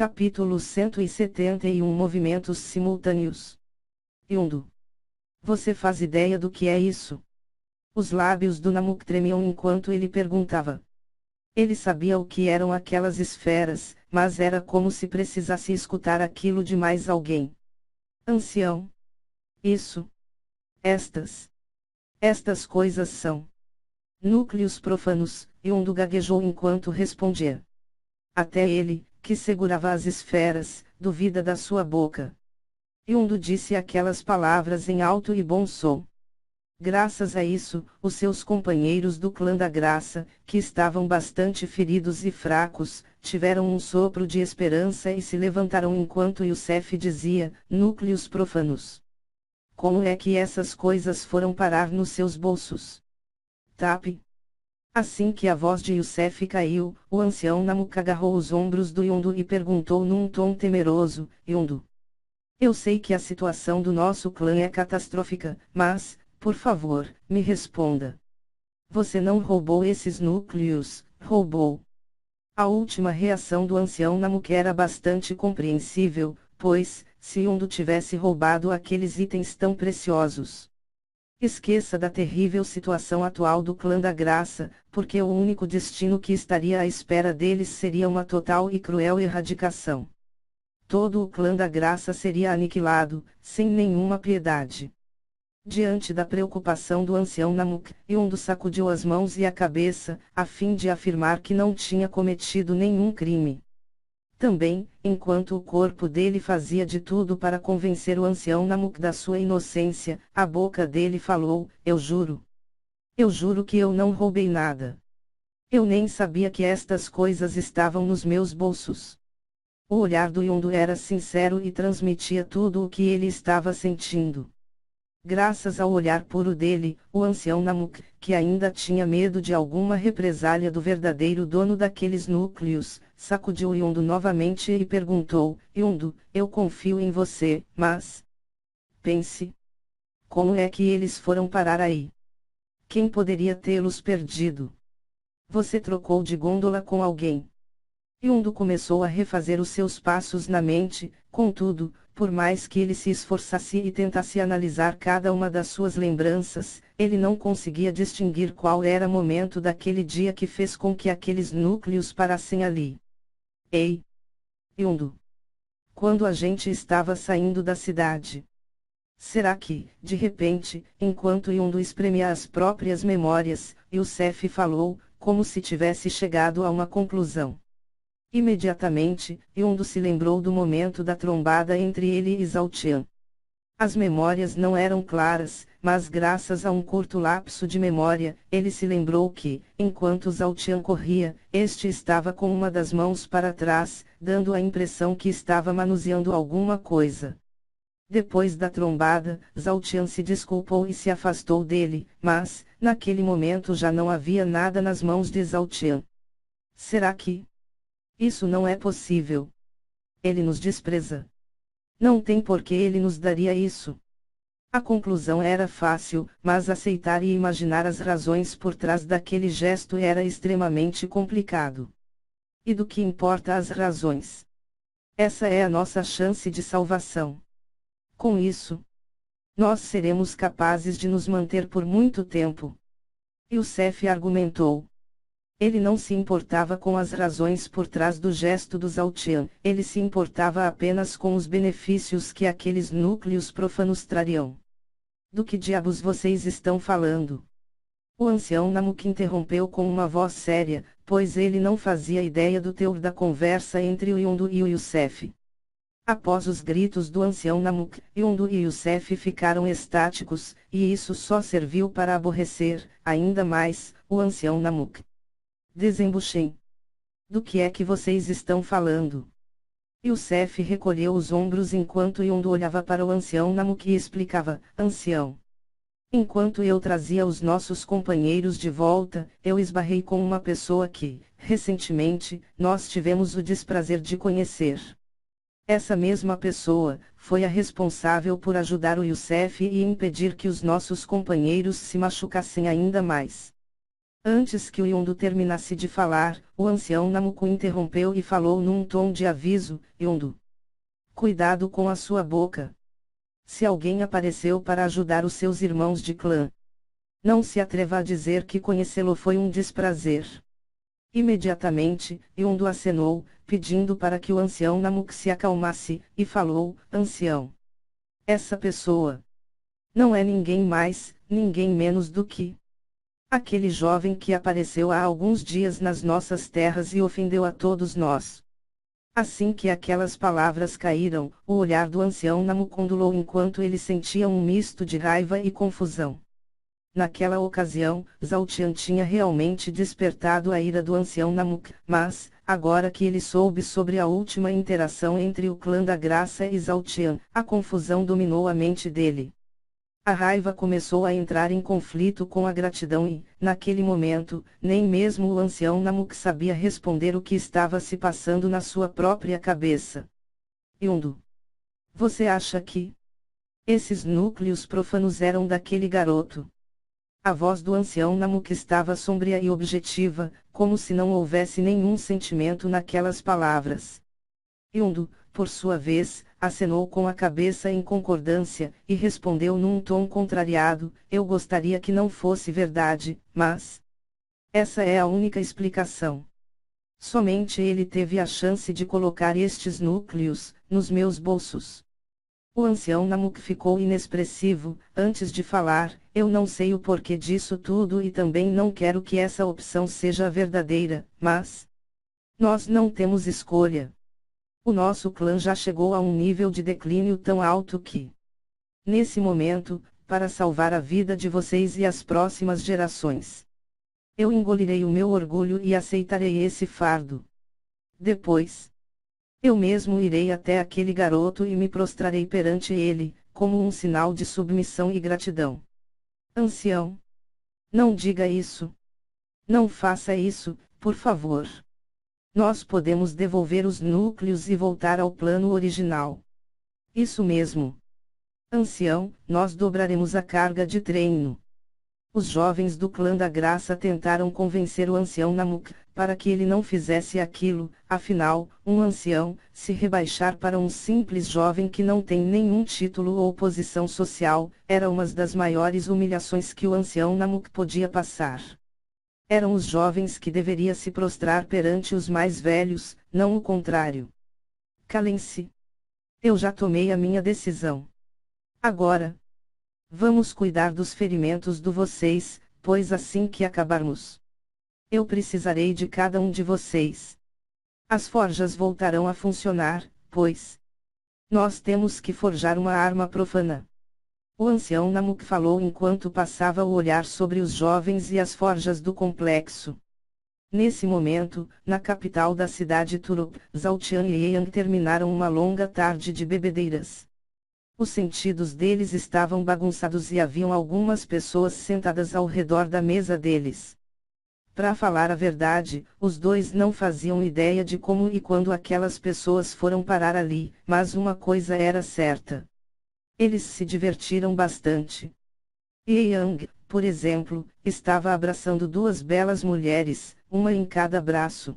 Capítulo 171 Movimentos simultâneos. Yundo. Você faz ideia do que é isso? Os lábios do Namuk tremiam enquanto ele perguntava. Ele sabia o que eram aquelas esferas, mas era como se precisasse escutar aquilo de mais alguém. Ancião. Isso. Estas coisas são núcleos profanos, Yundo gaguejou enquanto respondia. Até ele, que segurava as esferas, duvida da sua boca. Yundo disse aquelas palavras em alto e bom som. Graças a isso, os seus companheiros do clã da graça, que estavam bastante feridos e fracos, tiveram um sopro de esperança e se levantaram enquanto Youssef dizia, núcleos profanos. Como é que essas coisas foram parar nos seus bolsos? Tap. Assim que a voz de Youssef caiu, o ancião Namuk agarrou os ombros do Yundo e perguntou num tom temeroso, Yundo. Eu sei que a situação do nosso clã é catastrófica, mas, por favor, me responda. Você não roubou esses núcleos, roubou? A última reação do ancião Namuk era bastante compreensível, pois, se Yundo tivesse roubado aqueles itens tão preciosos. Esqueça da terrível situação atual do clã da graça, porque o único destino que estaria à espera deles seria uma total e cruel erradicação. Todo o clã da graça seria aniquilado, sem nenhuma piedade. Diante da preocupação do ancião Namuk, Yundo sacudiu as mãos e a cabeça, a fim de afirmar que não tinha cometido nenhum crime. Também, enquanto o corpo dele fazia de tudo para convencer o ancião Namuk da sua inocência, a boca dele falou, eu juro. Eu juro que eu não roubei nada. Eu nem sabia que estas coisas estavam nos meus bolsos. O olhar do Yundo era sincero e transmitia tudo o que ele estava sentindo. Graças ao olhar puro dele, o ancião Namuk, que ainda tinha medo de alguma represália do verdadeiro dono daqueles núcleos, sacudiu Yundo novamente e perguntou, Yundo, eu confio em você, mas... Pense. Como é que eles foram parar aí? Quem poderia tê-los perdido? Você trocou de gôndola com alguém? Yundo começou a refazer os seus passos na mente, contudo, por mais que ele se esforçasse e tentasse analisar cada uma das suas lembranças, ele não conseguia distinguir qual era o momento daquele dia que fez com que aqueles núcleos parassem ali. Ei! Yundo! Quando a gente estava saindo da cidade. Será que, de repente, enquanto Yundo espremia as próprias memórias, Youssef falou, como se tivesse chegado a uma conclusão. Imediatamente, Yundo se lembrou do momento da trombada entre ele e Zhaotian. As memórias não eram claras, mas graças a um curto lapso de memória, ele se lembrou que, enquanto Zhaotian corria, este estava com uma das mãos para trás, dando a impressão que estava manuseando alguma coisa. Depois da trombada, Zhaotian se desculpou e se afastou dele, mas, naquele momento já não havia nada nas mãos de Zhaotian. Será que... Isso não é possível. Ele nos despreza. Não tem por que ele nos daria isso. A conclusão era fácil, mas aceitar e imaginar as razões por trás daquele gesto era extremamente complicado. E do que importa as razões? Essa é a nossa chance de salvação. Com isso, nós seremos capazes de nos manter por muito tempo. Youssef argumentou. Ele não se importava com as razões por trás do gesto do Zhaotian, ele se importava apenas com os benefícios que aqueles núcleos profanos trariam. Do que diabos vocês estão falando? O ancião Namuk interrompeu com uma voz séria, pois ele não fazia ideia do teor da conversa entre o Yundo e o Youssef. Após os gritos do ancião Namuk, Yundo e Youssef ficaram estáticos, e isso só serviu para aborrecer, ainda mais, o ancião Namuk. Desembuchem. Do que é que vocês estão falando? Youssef recolheu os ombros enquanto Yundo olhava para o ancião Namuk e explicava, ancião. Enquanto eu trazia os nossos companheiros de volta, eu esbarrei com uma pessoa que, recentemente, nós tivemos o desprazer de conhecer. Essa mesma pessoa, foi a responsável por ajudar o Youssef e impedir que os nossos companheiros se machucassem ainda mais. Antes que o Yondu terminasse de falar, o ancião Namuku interrompeu e falou num tom de aviso: Yondu, cuidado com a sua boca. Se alguém apareceu para ajudar os seus irmãos de clã, não se atreva a dizer que conhecê-lo foi um desprazer. Imediatamente, Yondu acenou, pedindo para que o ancião Namuk se acalmasse, e falou: Ancião, essa pessoa não é ninguém mais, ninguém menos do que aquele jovem que apareceu há alguns dias nas nossas terras e ofendeu a todos nós. Assim que aquelas palavras caíram, o olhar do ancião Namuk ondulou enquanto ele sentia um misto de raiva e confusão. Naquela ocasião, Zhao Tian tinha realmente despertado a ira do ancião Namuk, mas, agora que ele soube sobre a última interação entre o clã da Graça e Zhao Tian, a confusão dominou a mente dele. A raiva começou a entrar em conflito com a gratidão e, naquele momento, nem mesmo o ancião Namuk sabia responder o que estava se passando na sua própria cabeça. Yondu, você acha que esses núcleos profanos eram daquele garoto? A voz do ancião Namuk estava sombria e objetiva, como se não houvesse nenhum sentimento naquelas palavras. Yondu, por sua vez, acenou com a cabeça em concordância, e respondeu num tom contrariado: eu gostaria que não fosse verdade, mas essa é a única explicação. Somente ele teve a chance de colocar estes núcleos nos meus bolsos. O ancião Namuk ficou inexpressivo. Antes de falar: eu não sei o porquê disso tudo e também não quero que essa opção seja a verdadeira, mas nós não temos escolha. O nosso clã já chegou a um nível de declínio tão alto que, nesse momento, para salvar a vida de vocês e as próximas gerações, eu engolirei o meu orgulho e aceitarei esse fardo. Depois, eu mesmo irei até aquele garoto e me prostrarei perante ele, como um sinal de submissão e gratidão. Ancião, não diga isso. Não faça isso, por favor. Nós podemos devolver os núcleos e voltar ao plano original. Isso mesmo. Ancião, nós dobraremos a carga de treino. Os jovens do clã da Graça tentaram convencer o ancião Namuk, para que ele não fizesse aquilo, afinal, um ancião, se rebaixar para um simples jovem que não tem nenhum título ou posição social, era uma das maiores humilhações que o ancião Namuk podia passar. Eram os jovens que deveria se prostrar perante os mais velhos, não o contrário. Calem-se. Eu já tomei a minha decisão. Agora, vamos cuidar dos ferimentos de vocês, pois assim que acabarmos, eu precisarei de cada um de vocês. As forjas voltarão a funcionar, pois nós temos que forjar uma arma profana. O ancião Namuk falou enquanto passava o olhar sobre os jovens e as forjas do complexo. Nesse momento, na capital da cidade Turup, Zhao Tian e Yang terminaram uma longa tarde de bebedeiras. Os sentidos deles estavam bagunçados e haviam algumas pessoas sentadas ao redor da mesa deles. Para falar a verdade, os dois não faziam ideia de como e quando aquelas pessoas foram parar ali, mas uma coisa era certa. Eles se divertiram bastante. Yang, por exemplo, estava abraçando duas belas mulheres, uma em cada braço.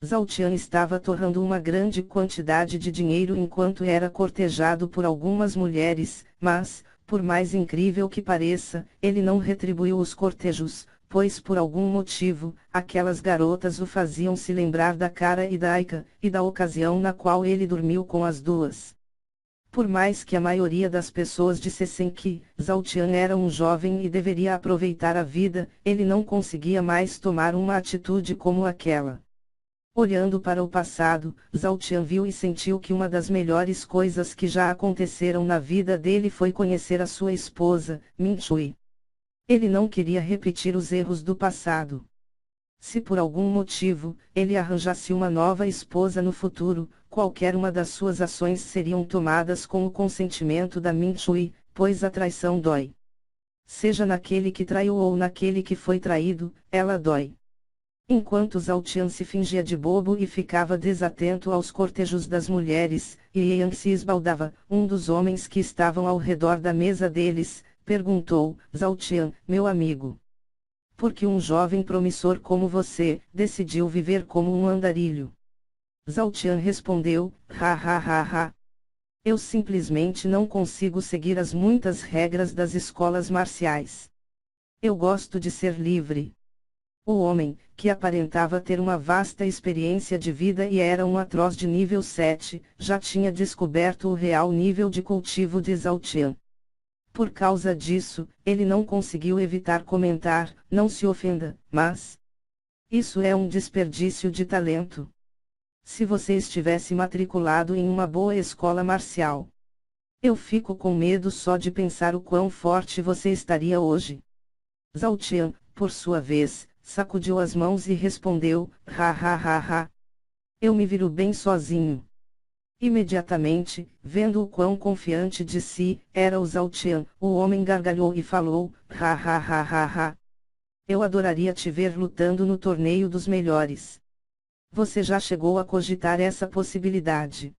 Zhao Tian estava torrando uma grande quantidade de dinheiro enquanto era cortejado por algumas mulheres, mas, por mais incrível que pareça, ele não retribuiu os cortejos, pois por algum motivo, aquelas garotas o faziam se lembrar da cara e da Aika, e da ocasião na qual ele dormiu com as duas. Por mais que a maioria das pessoas dissessem que Zhao Tian era um jovem e deveria aproveitar a vida, ele não conseguia mais tomar uma atitude como aquela. Olhando para o passado, Zhao Tian viu e sentiu que uma das melhores coisas que já aconteceram na vida dele foi conhecer a sua esposa, Min Shui. Ele não queria repetir os erros do passado. Se por algum motivo, ele arranjasse uma nova esposa no futuro, qualquer uma das suas ações seriam tomadas com o consentimento da Min Shui, pois a traição dói. Seja naquele que traiu ou naquele que foi traído, ela dói. Enquanto Zhao Tian se fingia de bobo e ficava desatento aos cortejos das mulheres, e Yang se esbaldava, um dos homens que estavam ao redor da mesa deles, perguntou: Zhao Tian, meu amigo, Porque um jovem promissor como você, decidiu viver como um andarilho. Zhao Tian respondeu, ha ha ha ha. Eu simplesmente não consigo seguir as muitas regras das escolas marciais. Eu gosto de ser livre. O homem, que aparentava ter uma vasta experiência de vida e era um atroz de nível 7, já tinha descoberto o real nível de cultivo de Zhao Tian. Por causa disso, ele não conseguiu evitar comentar, não se ofenda, mas... isso é um desperdício de talento. Se você estivesse matriculado em uma boa escola marcial. Eu fico com medo só de pensar o quão forte você estaria hoje. Zhao Tian, por sua vez, sacudiu as mãos e respondeu, ha ha ha ha. Eu me viro bem sozinho. Imediatamente, vendo o quão confiante de si era o Zhao Tian, o homem gargalhou e falou, ha ha ha ha ha. Eu adoraria te ver lutando no torneio dos melhores. Você já chegou a cogitar essa possibilidade?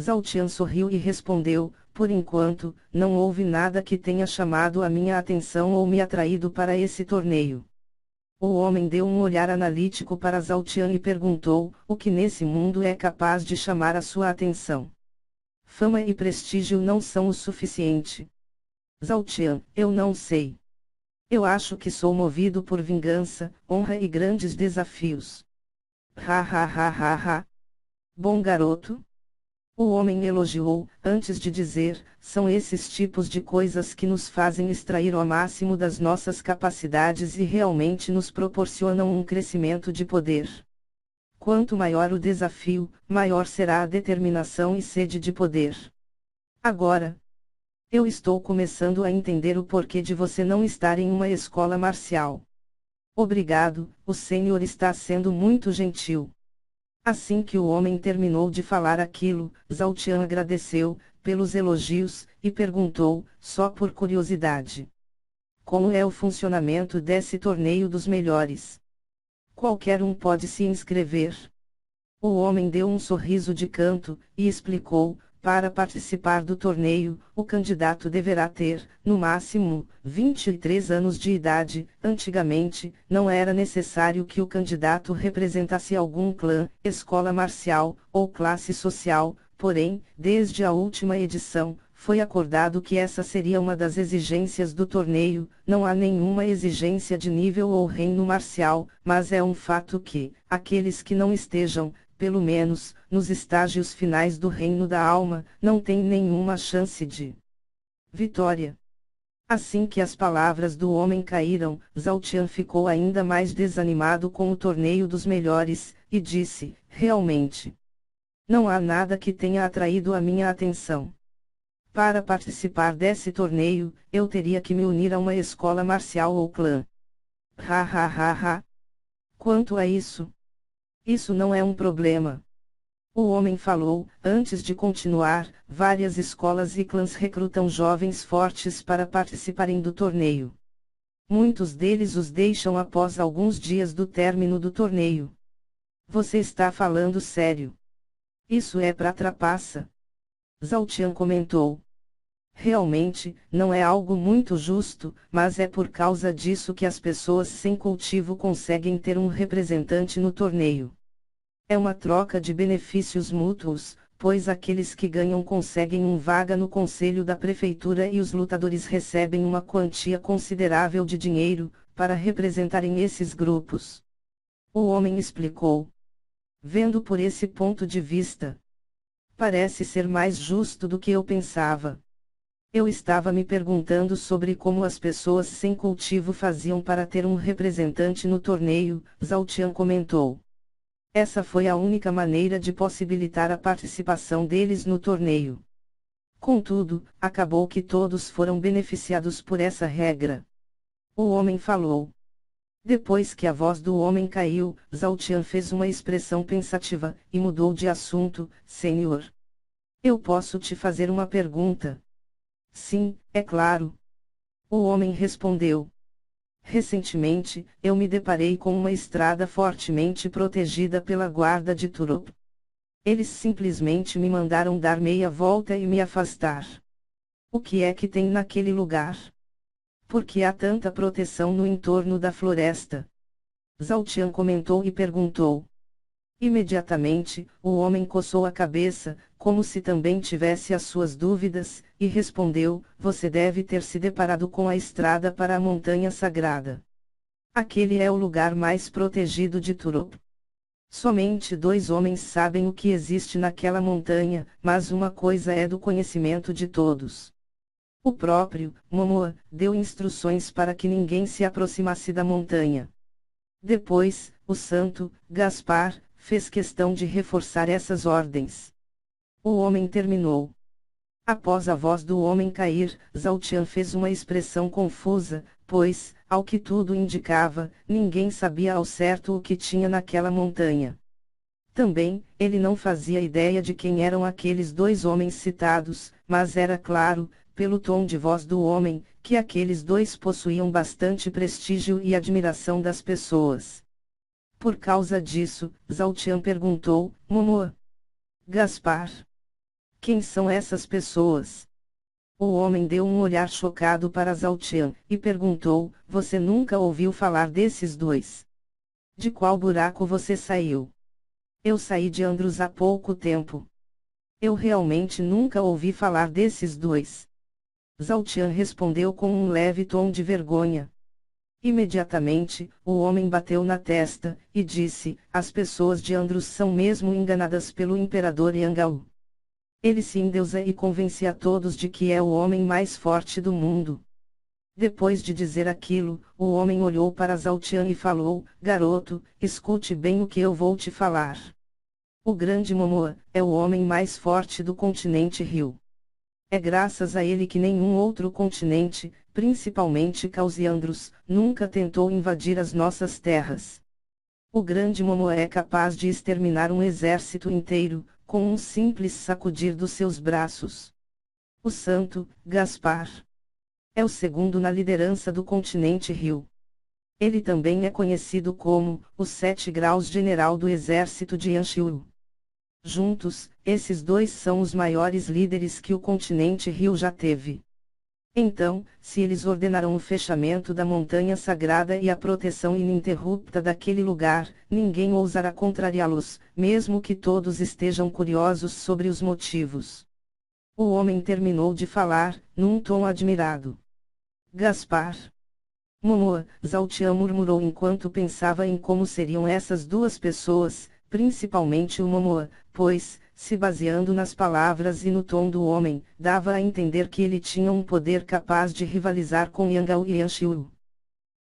Zhao Tian sorriu e respondeu, por enquanto, não houve nada que tenha chamado a minha atenção ou me atraído para esse torneio. O homem deu um olhar analítico para Zhao Tian e perguntou, o que nesse mundo é capaz de chamar a sua atenção? Fama e prestígio não são o suficiente. Zhao Tian, eu não sei. Eu acho que sou movido por vingança, honra e grandes desafios. Ha ha ha ha ha. Bom garoto. O homem elogiou, antes de dizer, são esses tipos de coisas que nos fazem extrair o máximo das nossas capacidades e realmente nos proporcionam um crescimento de poder. Quanto maior o desafio, maior será a determinação e sede de poder. Agora, eu estou começando a entender o porquê de você não estar em uma escola marcial. Obrigado, o senhor está sendo muito gentil. Assim que o homem terminou de falar aquilo, Zhao Tian agradeceu, pelos elogios, e perguntou, só por curiosidade. Como é o funcionamento desse torneio dos melhores? Qualquer um pode se inscrever. O homem deu um sorriso de canto, e explicou, para participar do torneio, o candidato deverá ter, no máximo, 23 anos de idade. Antigamente, não era necessário que o candidato representasse algum clã, escola marcial, ou classe social, porém, desde a última edição, foi acordado que essa seria uma das exigências do torneio. Não há nenhuma exigência de nível ou reino marcial, mas é um fato que, aqueles que não estejam, pelo menos, nos estágios finais do reino da alma, não têm nenhuma chance de vitória. Assim que as palavras do homem caíram, Zhao Tian ficou ainda mais desanimado com o torneio dos melhores, e disse, realmente, não há nada que tenha atraído a minha atenção. Para participar desse torneio, eu teria que me unir a uma escola marcial ou clã. Ha ha ha ha. Quanto a isso, isso não é um problema. O homem falou, antes de continuar, várias escolas e clãs recrutam jovens fortes para participarem do torneio. Muitos deles os deixam após alguns dias do término do torneio. Você está falando sério? Isso é pra trapaça. Zhao Tian comentou. Realmente, não é algo muito justo, mas é por causa disso que as pessoas sem cultivo conseguem ter um representante no torneio. É uma troca de benefícios mútuos, pois aqueles que ganham conseguem uma vaga no conselho da prefeitura e os lutadores recebem uma quantia considerável de dinheiro, para representarem esses grupos. O homem explicou. Vendo por esse ponto de vista, parece ser mais justo do que eu pensava. Eu estava me perguntando sobre como as pessoas sem cultivo faziam para ter um representante no torneio, Zhao Tian comentou. Essa foi a única maneira de possibilitar a participação deles no torneio. Contudo, acabou que todos foram beneficiados por essa regra. O homem falou. Depois que a voz do homem caiu, Zhao Tian fez uma expressão pensativa, e mudou de assunto, senhor. Eu posso te fazer uma pergunta? Sim, é claro. O homem respondeu. Recentemente, eu me deparei com uma estrada fortemente protegida pela guarda de Turop. Eles simplesmente me mandaram dar meia volta e me afastar. O que é que tem naquele lugar? Por que há tanta proteção no entorno da floresta? Zhao Tian comentou e perguntou. Imediatamente, o homem coçou a cabeça, como se também tivesse as suas dúvidas, e respondeu: você deve ter se deparado com a estrada para a montanha sagrada. Aquele é o lugar mais protegido de Turop. Somente 2 homens sabem o que existe naquela montanha, mas uma coisa é do conhecimento de todos. O próprio Momoa deu instruções para que ninguém se aproximasse da montanha. Depois, o santo Gaspar fez questão de reforçar essas ordens. O homem terminou. Após a voz do homem cair, Zhao Tian fez uma expressão confusa, pois, ao que tudo indicava, ninguém sabia ao certo o que tinha naquela montanha. Também, ele não fazia ideia de quem eram aqueles 2 homens citados, mas era claro, pelo tom de voz do homem, que aqueles 2 possuíam bastante prestígio e admiração das pessoas. Por causa disso, Zhao Tian perguntou: Momoa, Gaspar, quem são essas pessoas? O homem deu um olhar chocado para Zhao Tian, e perguntou: você nunca ouviu falar desses 2? De qual buraco você saiu? Eu saí de Andros há pouco tempo. Eu realmente nunca ouvi falar desses 2. Zhao Tian respondeu com um leve tom de vergonha. Imediatamente, o homem bateu na testa, e disse: as pessoas de Andros são mesmo enganadas pelo imperador Yangao. Ele se endeusa e convence a todos de que é o homem mais forte do mundo. Depois de dizer aquilo, o homem olhou para Zhao Tian e falou: garoto, escute bem o que eu vou te falar. O grande Momoa é o homem mais forte do continente Rio. É graças a ele que nenhum outro continente, principalmente Causiandros, nunca tentou invadir as nossas terras. O grande Momoa é capaz de exterminar um exército inteiro, com um simples sacudir dos seus braços. O santo Gaspar é o segundo na liderança do continente Rio. Ele também é conhecido como o 7 graus general do exército de Yanxiu. Juntos, esses 2 são os maiores líderes que o continente Rio já teve. Então, se eles ordenarão o fechamento da montanha sagrada e a proteção ininterrupta daquele lugar, ninguém ousará contrariá-los, mesmo que todos estejam curiosos sobre os motivos. O homem terminou de falar, num tom admirado. Gaspar. Momoa, Zhao Tian murmurou enquanto pensava em como seriam essas 2 pessoas, principalmente o Momoa, pois, se baseando nas palavras e no tom do homem, dava a entender que ele tinha um poder capaz de rivalizar com Yangao e Yanxiu.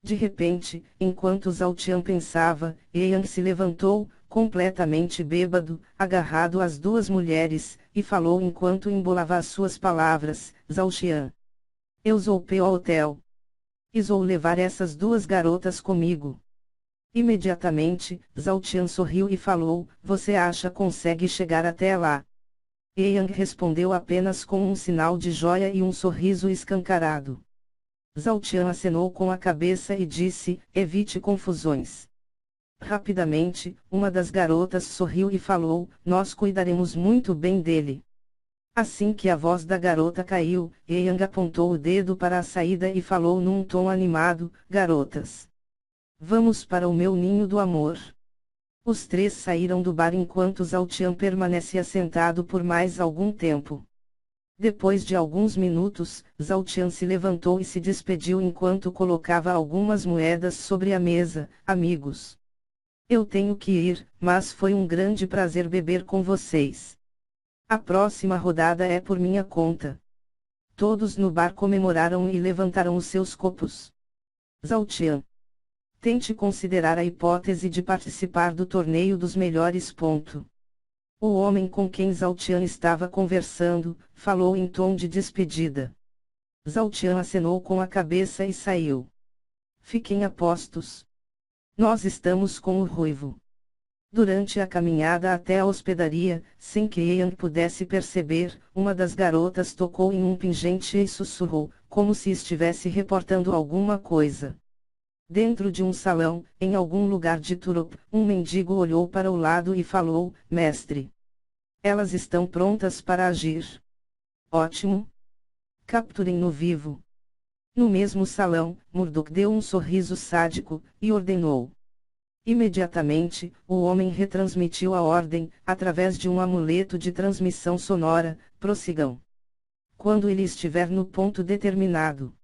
De repente, enquanto Zhao Tian pensava, Yang se levantou, completamente bêbado, agarrado às 2 mulheres, e falou enquanto embolava as suas palavras: Zhao Tian, eu vou ao hotel. E vou levar essas 2 garotas comigo. Imediatamente, Zhao Tian sorriu e falou: você acha consegue chegar até lá? Yang respondeu apenas com um sinal de joia e um sorriso escancarado. Zhao Tian acenou com a cabeça e disse: evite confusões. Rapidamente, uma das garotas sorriu e falou: nós cuidaremos muito bem dele. Assim que a voz da garota caiu, Yang apontou o dedo para a saída e falou num tom animado: garotas, vamos para o meu ninho do amor. Os 3 saíram do bar enquanto Zhao Tian permanecia sentado por mais algum tempo. Depois de alguns minutos, Zhao Tian se levantou e se despediu enquanto colocava algumas moedas sobre a mesa. Amigos, eu tenho que ir, mas foi um grande prazer beber com vocês. A próxima rodada é por minha conta. Todos no bar comemoraram e levantaram os seus copos. Zhao Tian, tente considerar a hipótese de participar do torneio dos melhores. O homem com quem Zhao Tian estava conversando, falou em tom de despedida. Zhao Tian acenou com a cabeça e saiu. Fiquem a postos. Nós estamos com o ruivo. Durante a caminhada até a hospedaria, sem que Yang pudesse perceber, uma das garotas tocou em um pingente e sussurrou, como se estivesse reportando alguma coisa. Dentro de um salão, em algum lugar de Turop, um mendigo olhou para o lado e falou: mestre, elas estão prontas para agir. Ótimo. Capturem-no vivo. No mesmo salão, Murdoch deu um sorriso sádico, e ordenou. Imediatamente, o homem retransmitiu a ordem, através de um amuleto de transmissão sonora: prossigam. Quando ele estiver no ponto determinado,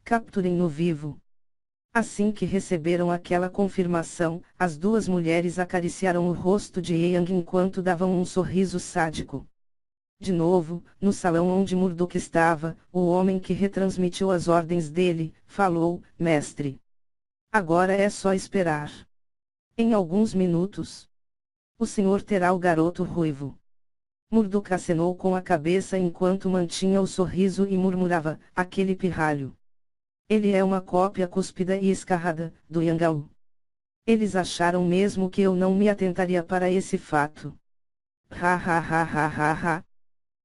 capturem-no vivo. Assim que receberam aquela confirmação, as duas mulheres acariciaram o rosto de Yang enquanto davam um sorriso sádico. De novo, no salão onde Murdoch estava, o homem que retransmitiu as ordens dele, falou: mestre. Agora é só esperar. Em alguns minutos, o senhor terá o garoto ruivo. Murdoch acenou com a cabeça enquanto mantinha o sorriso e murmurava: aquele pirralho. Ele é uma cópia cúspida e escarrada, do Yangao. Eles acharam mesmo que eu não me atentaria para esse fato. Ha ha ha ha ha ha.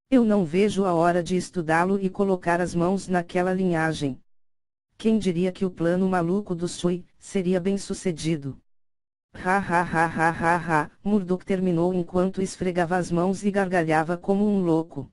Eu não vejo a hora de estudá-lo e colocar as mãos naquela linhagem. Quem diria que o plano maluco do Sui seria bem sucedido? Ha ha ha ha ha ha. Murdoch terminou enquanto esfregava as mãos e gargalhava como um louco.